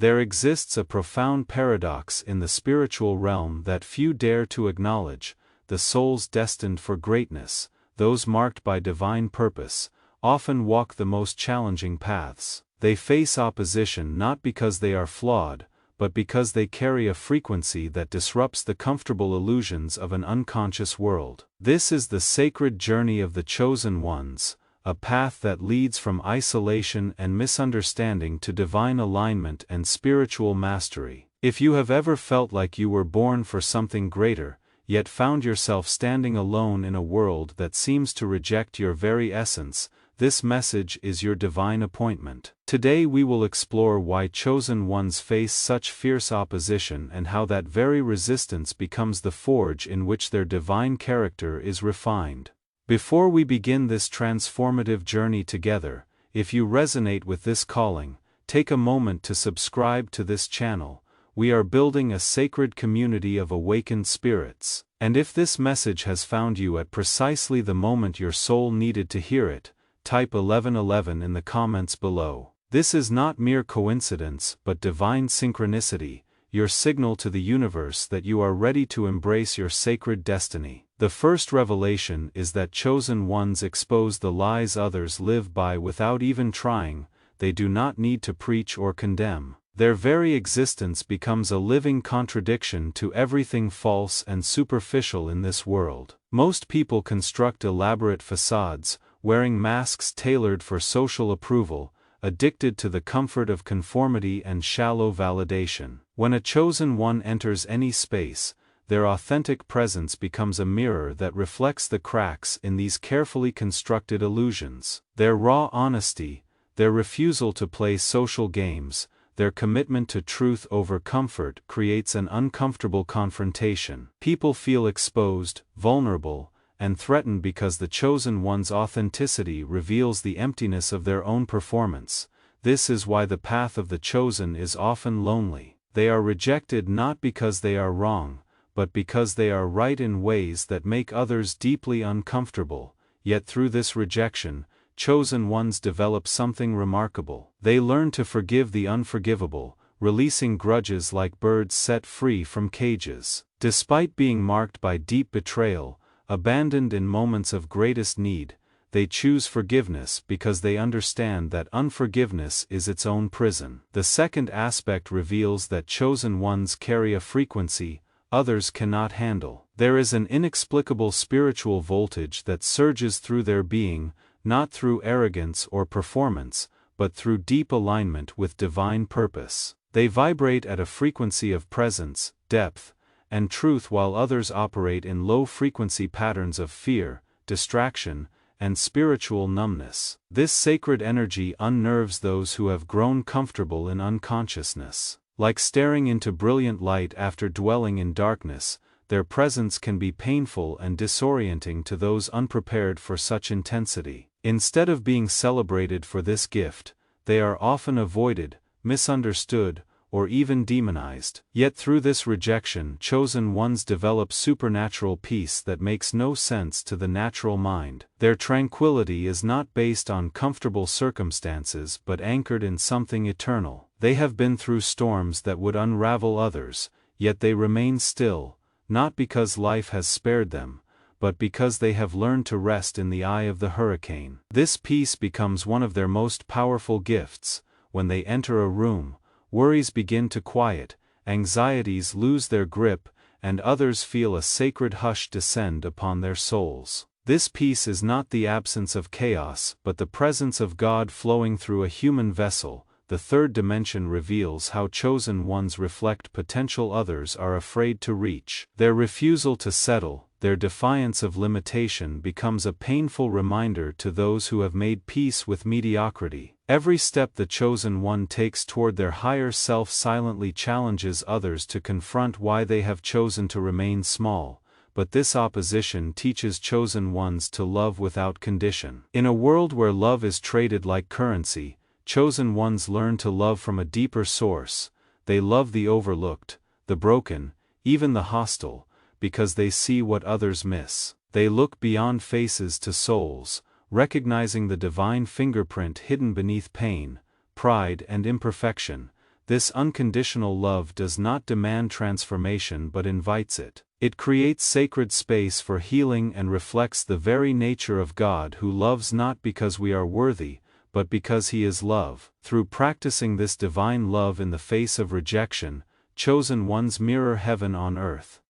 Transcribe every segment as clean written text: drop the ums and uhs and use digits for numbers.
There exists a profound paradox in the spiritual realm that few dare to acknowledge: the souls destined for greatness, those marked by divine purpose, often walk the most challenging paths. They face opposition not because they are flawed, but because they carry a frequency that disrupts the comfortable illusions of an unconscious world. This is the sacred journey of the chosen ones, a path that leads from isolation and misunderstanding to divine alignment and spiritual mastery. If you have ever felt like you were born for something greater, yet found yourself standing alone in a world that seems to reject your very essence, this message is your divine appointment. Today we will explore why chosen ones face such fierce opposition and how that very resistance becomes the forge in which their divine character is refined. Before we begin this transformative journey together, if you resonate with this calling, take a moment to subscribe to this channel. We are building a sacred community of awakened spirits. And if this message has found you at precisely the moment your soul needed to hear it, type 1111 in the comments below. This is not mere coincidence but divine synchronicity, your signal to the universe that you are ready to embrace your sacred destiny. The first revelation is that chosen ones expose the lies others live by without even trying. They do not need to preach or condemn. Their very existence becomes a living contradiction to everything false and superficial in this world. Most people construct elaborate facades, wearing masks tailored for social approval, addicted to the comfort of conformity and shallow validation. When a chosen one enters any space, their authentic presence becomes a mirror that reflects the cracks in these carefully constructed illusions. Their raw honesty, their refusal to play social games, their commitment to truth over comfort creates an uncomfortable confrontation. People feel exposed, vulnerable, and threatened because the chosen one's authenticity reveals the emptiness of their own performance. This is why the path of the chosen is often lonely. They are rejected not because they are wrong, but because they are right in ways that make others deeply uncomfortable. Yet through this rejection, chosen ones develop something remarkable. They learn to forgive the unforgivable, releasing grudges like birds set free from cages. Despite being marked by deep betrayal, abandoned in moments of greatest need, they choose forgiveness because they understand that unforgiveness is its own prison. The second aspect reveals that chosen ones carry a frequency others cannot handle. There is an inexplicable spiritual voltage that surges through their being, not through arrogance or performance, but through deep alignment with divine purpose. They vibrate at a frequency of presence, depth, and truth while others operate in low-frequency patterns of fear, distraction, and spiritual numbness. This sacred energy unnerves those who have grown comfortable in unconsciousness. Like staring into brilliant light after dwelling in darkness, their presence can be painful and disorienting to those unprepared for such intensity. Instead of being celebrated for this gift, they are often avoided, misunderstood, or even demonized. Yet through this rejection, chosen ones develop supernatural peace that makes no sense to the natural mind. Their tranquility is not based on comfortable circumstances but anchored in something eternal. They have been through storms that would unravel others, yet they remain still, not because life has spared them, but because they have learned to rest in the eye of the hurricane. This peace becomes one of their most powerful gifts. When they enter a room, worries begin to quiet, anxieties lose their grip, and others feel a sacred hush descend upon their souls. This peace is not the absence of chaos but the presence of God flowing through a human vessel. The third dimension reveals how chosen ones reflect potential others are afraid to reach. Their refusal to settle, their defiance of limitation becomes a painful reminder to those who have made peace with mediocrity. Every step the chosen one takes toward their higher self silently challenges others to confront why they have chosen to remain small, but this opposition teaches chosen ones to love without condition. In a world where love is traded like currency, chosen ones learn to love from a deeper source. They love the overlooked, the broken, even the hostile, because they see what others miss. They look beyond faces to souls, recognizing the divine fingerprint hidden beneath pain, pride and imperfection. This unconditional love does not demand transformation but invites it. It creates sacred space for healing and reflects the very nature of God, who loves not because we are worthy, but because He is love. Through practicing this divine love in the face of rejection, chosen ones mirror heaven on earth.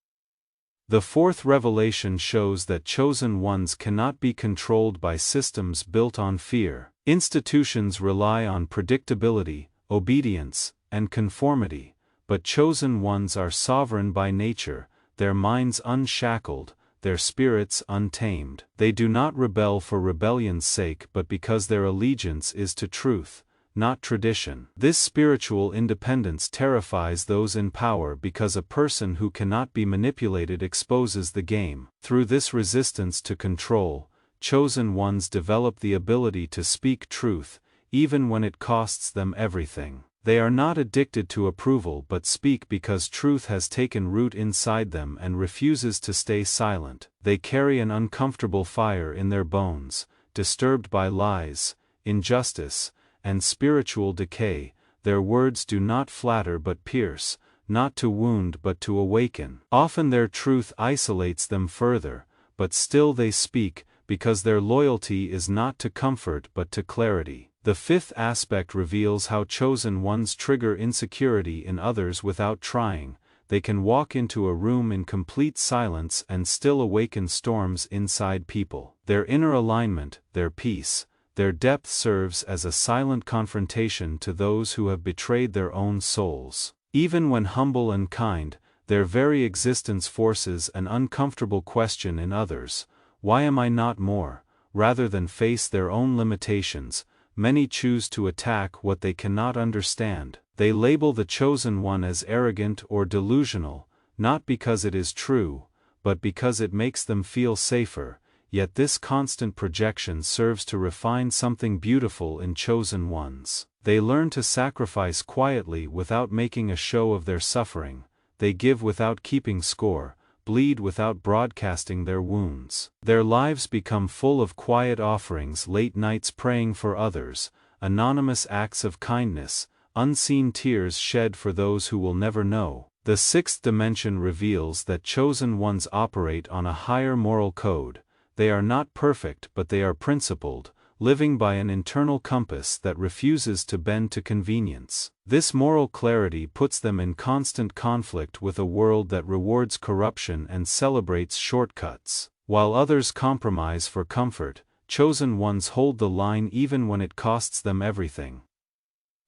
The fourth revelation shows that chosen ones cannot be controlled by systems built on fear. Institutions rely on predictability, obedience, and conformity, but chosen ones are sovereign by nature, their minds unshackled, their spirits untamed. They do not rebel for rebellion's sake but because their allegiance is to truth, not tradition. This spiritual independence terrifies those in power because a person who cannot be manipulated exposes the game. Through this resistance to control, chosen ones develop the ability to speak truth, even when it costs them everything. They are not addicted to approval but speak because truth has taken root inside them and refuses to stay silent. They carry an uncomfortable fire in their bones, disturbed by lies, injustice, and spiritual decay. Their words do not flatter but pierce, not to wound but to awaken. Often their truth isolates them further, but still they speak, because their loyalty is not to comfort but to clarity. The fifth aspect reveals how chosen ones trigger insecurity in others without trying. They can walk into a room in complete silence and still awaken storms inside people. Their inner alignment, their peace, their depth serves as a silent confrontation to those who have betrayed their own souls. Even when humble and kind, their very existence forces an uncomfortable question in others: why am I not more? Rather than face their own limitations, many choose to attack what they cannot understand. They label the chosen one as arrogant or delusional, not because it is true, but because it makes them feel safer. Yet this constant projection serves to refine something beautiful in chosen ones. They learn to sacrifice quietly without making a show of their suffering. They give without keeping score, bleed without broadcasting their wounds. Their lives become full of quiet offerings, late nights praying for others, anonymous acts of kindness, unseen tears shed for those who will never know. The sixth dimension reveals that chosen ones operate on a higher moral code. They are not perfect but they are principled, living by an internal compass that refuses to bend to convenience. This moral clarity puts them in constant conflict with a world that rewards corruption and celebrates shortcuts. While others compromise for comfort, chosen ones hold the line even when it costs them everything.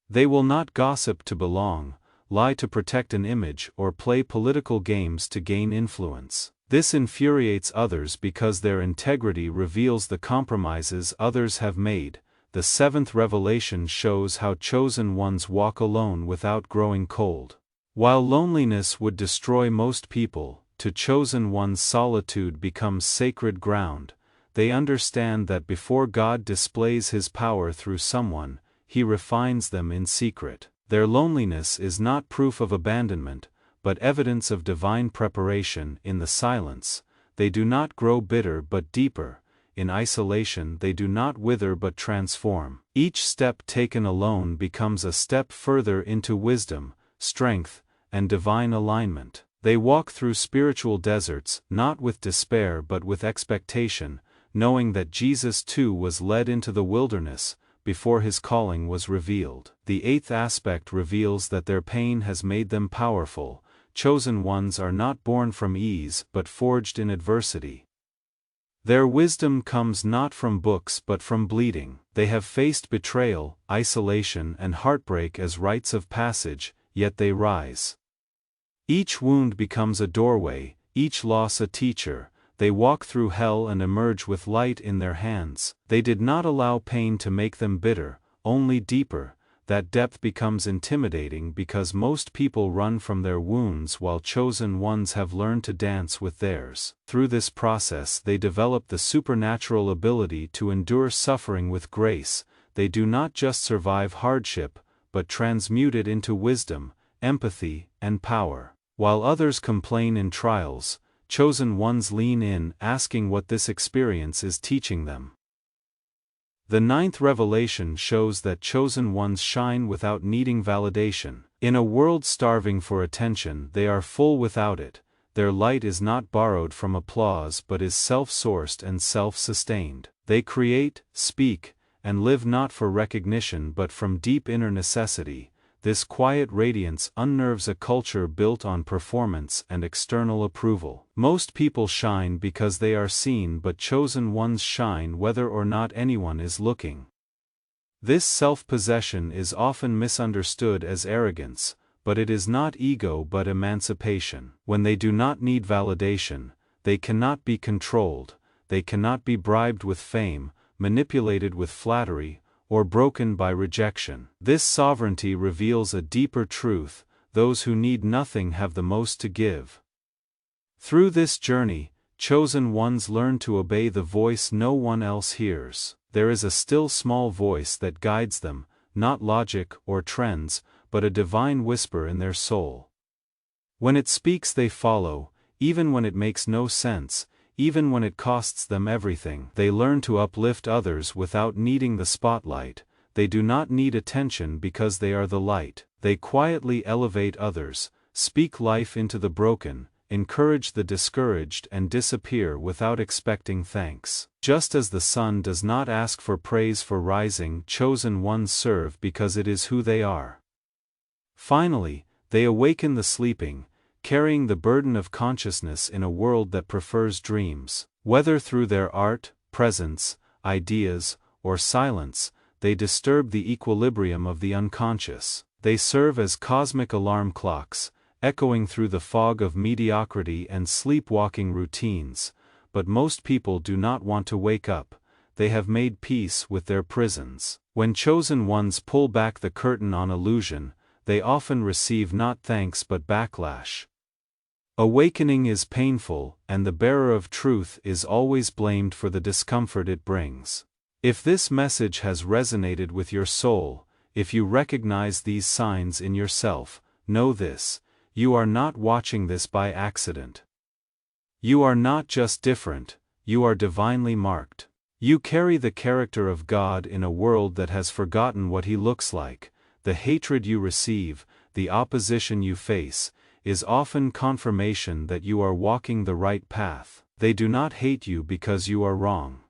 They will not gossip to belong, lie to protect an image, or play political games to gain influence. This infuriates others because their integrity reveals the compromises others have made. The seventh revelation shows how chosen ones walk alone without growing cold. While loneliness would destroy most people, to chosen ones solitude becomes sacred ground. They understand that before God displays His power through someone, He refines them in secret. Their loneliness is not proof of abandonment, but evidence of divine preparation. In the silence, they do not grow bitter but deeper. In isolation they do not wither but transform. Each step taken alone becomes a step further into wisdom, strength, and divine alignment. They walk through spiritual deserts, not with despair but with expectation, knowing that Jesus too was led into the wilderness, before His calling was revealed. The eighth aspect reveals that their pain has made them powerful. Chosen ones are not born from ease but forged in adversity. Their wisdom comes not from books but from bleeding. They have faced betrayal, isolation, and heartbreak as rites of passage, yet they rise. Each wound becomes a doorway, each loss a teacher. They walk through hell and emerge with light in their hands. They did not allow pain to make them bitter, only deeper. That depth becomes intimidating because most people run from their wounds while chosen ones have learned to dance with theirs. Through this process they develop the supernatural ability to endure suffering with grace. They do not just survive hardship, but transmute it into wisdom, empathy, and power. While others complain in trials, chosen ones lean in, asking what this experience is teaching them. The ninth revelation shows that chosen ones shine without needing validation. In a world starving for attention, they are full without it. Their light is not borrowed from applause but is self-sourced and self-sustained. They create, speak, and live not for recognition but from deep inner necessity. This quiet radiance unnerves a culture built on performance and external approval. Most people shine because they are seen, but chosen ones shine whether or not anyone is looking. This self-possession is often misunderstood as arrogance, but it is not ego but emancipation. When they do not need validation, they cannot be controlled, they cannot be bribed with fame, manipulated with flattery, or broken by rejection. This sovereignty reveals a deeper truth: those who need nothing have the most to give. Through this journey, chosen ones learn to obey the voice no one else hears. There is a still small voice that guides them, not logic or trends, but a divine whisper in their soul. When it speaks they follow, even when it makes no sense, even when it costs them everything. They learn to uplift others without needing the spotlight. They do not need attention because they are the light. They quietly elevate others, speak life into the broken, encourage the discouraged, and disappear without expecting thanks. Just as the sun does not ask for praise for rising, chosen ones serve because it is who they are. Finally, they awaken the sleeping, carrying the burden of consciousness in a world that prefers dreams. Whether through their art, presence, ideas, or silence, they disturb the equilibrium of the unconscious. They serve as cosmic alarm clocks, echoing through the fog of mediocrity and sleepwalking routines. But most people do not want to wake up. They have made peace with their prisons. When chosen ones pull back the curtain on illusion, they often receive not thanks but backlash. Awakening is painful, and the bearer of truth is always blamed for the discomfort it brings. If this message has resonated with your soul, if you recognize these signs in yourself, know this: you are not watching this by accident. You are not just different, you are divinely marked. You carry the character of God in a world that has forgotten what He looks like. The hatred you receive, the opposition you face, is often confirmation that you are walking the right path. They do not hate you because you are wrong.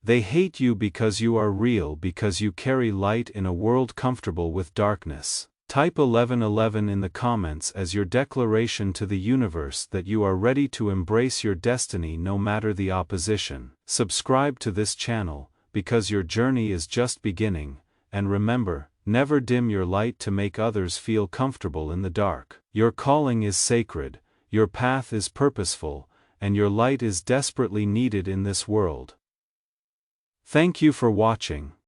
They hate you because you are real, because you carry light in a world comfortable with darkness. Type 1111 in the comments as your declaration to the universe that you are ready to embrace your destiny no matter the opposition. Subscribe to this channel, because your journey is just beginning, and remember, never dim your light to make others feel comfortable in the dark. Your calling is sacred, your path is purposeful, and your light is desperately needed in this world. Thank you for watching.